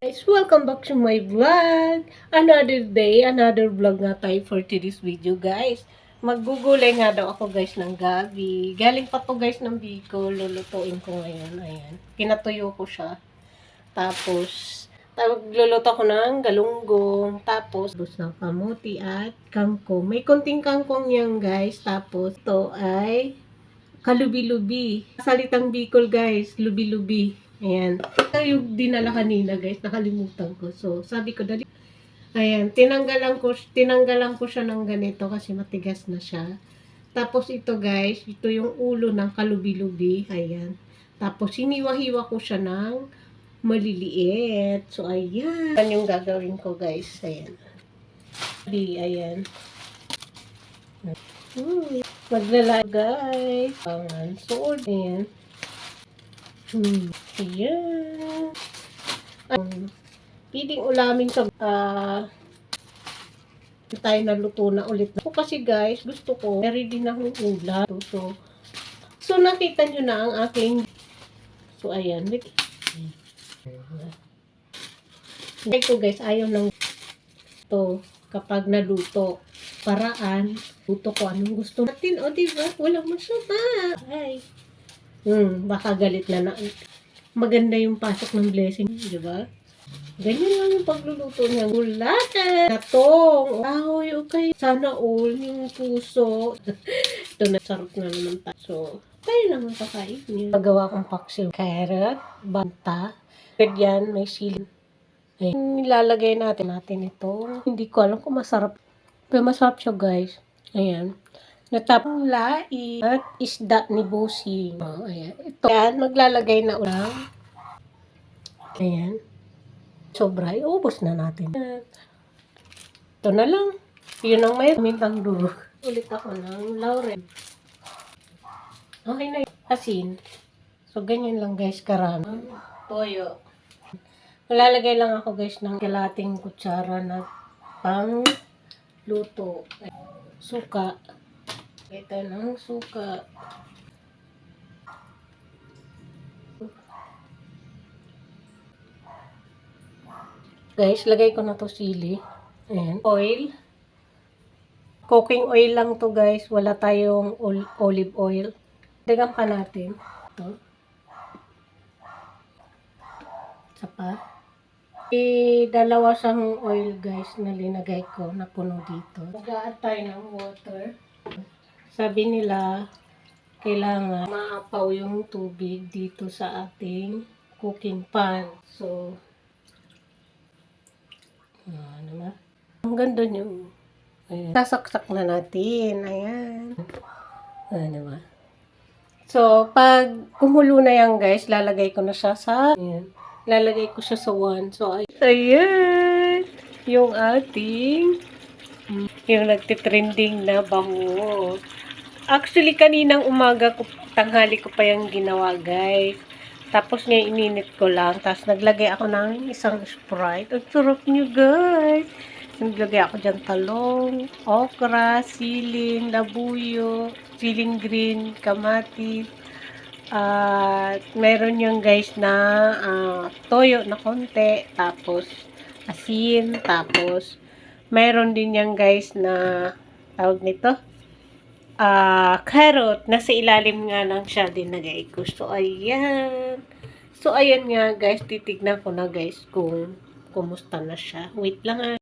Guys, welcome back to my vlog. Another day, another vlog nga tayo for today's video, guys. Maggugulay nga daw ako, guys, ng gabi. Galing pa to, guys, ng Bicol. Lulutuin ko ngayon. Ayan. Kinatuyo ko siya. Tapos, luluto ko ng galunggong. Tapos, ng kamuti at kangkong. May konting kangkong yan, guys. Tapos, ito ay kalubi-lubi. Salitang Bicol, guys. Lubi-lubi. Ayan. Ito yung dinala kanina, guys. Nakalimutan ko. So, sabi ko, dali. Ayan. Tinanggalan ko siya ng ganito kasi matigas na siya. Tapos ito, guys. Ito yung ulo ng kalubi-lubi. Ayan. Tapos, hiniwa-hiwa ko siya ng maliliit. So, ayan. Ayan yung gagawin ko, guys. Ayan. Ayan. Maglalagay, guys. Pangan. So, ayan. Ayan. Piling ulamin sa tayo na luto na ulit. Ako kasi guys, gusto ko ready na akong ulam. So nakita nyo na ang aking ayan. Like ko guys, ayaw ng to kapag naluto. Paraan, luto ko anong gusto natin. O diba? Walang masama. Ay. Baka galit na maganda yung pasok ng blessing, di ba? Ganyan lang yung pagluluto niya. Gulatan, natong, ahoy, okay. Sana all yung puso. Ito na, sarap na naman tayo. So, tayo naman kakain niya. Pagawa kong paksiw. Carrot, banta. Yan, may sili. Ayun, nilalagay natin ito. Hindi ko alam kung masarap. Pero masarap siya, guys. Ayan. Natapang lai at isda ni Bossing. Oh, ayan. Ito, ayan, maglalagay na ulang. Ayan. Sobra, iubos na natin. Ito na lang. Yun ang may mintang durog. Ulit ako ng laurel. Okay na yun. Asin. So, ganyan lang guys, karami. Toyo. Maglalagay lang ako guys ng kalating kutsara na pang luto. Suka. Ito ng suka. Guys, lagay ko na to sili. Ayan. Oil. Cooking oil lang to guys. Wala tayong olive oil. Dagan pa natin. Ito. Isa pa. Dalawa sang oil guys na linagay ko na puno dito. Mag-a-add tayo ng water. Sabi nila, kailangan maapaw yung tubig dito sa ating cooking pan. So, ano na? Ang ganda nyo. Ayan. Sasaksak na natin. Ayan. Ano ba? So, pag kumulo na yan guys, lalagay ko na siya sa, ayan. Lalagay ko siya sa 1. So, ayan. Yung ating, yung nagtitrending na bango. Actually, kaninang umaga ko, tanghali ko pa yung ginawa, guys. Tapos ngayon, ininit ko lang. Tapos naglagay ako ng isang Sprite. Ang sarap nyo, guys. Naglagay ako dyan talong, okra, siling, labuyo, siling green, kamatis. At meron yung guys na toyo na konti. Tapos asin. Tapos meron din yung guys na tawag nito. Carrot. Nasa ilalim nga lang siya dinagay ko. So, ayan. So, ayan nga, guys. Titignan ko na, guys, kung kumusta na siya. Wait lang,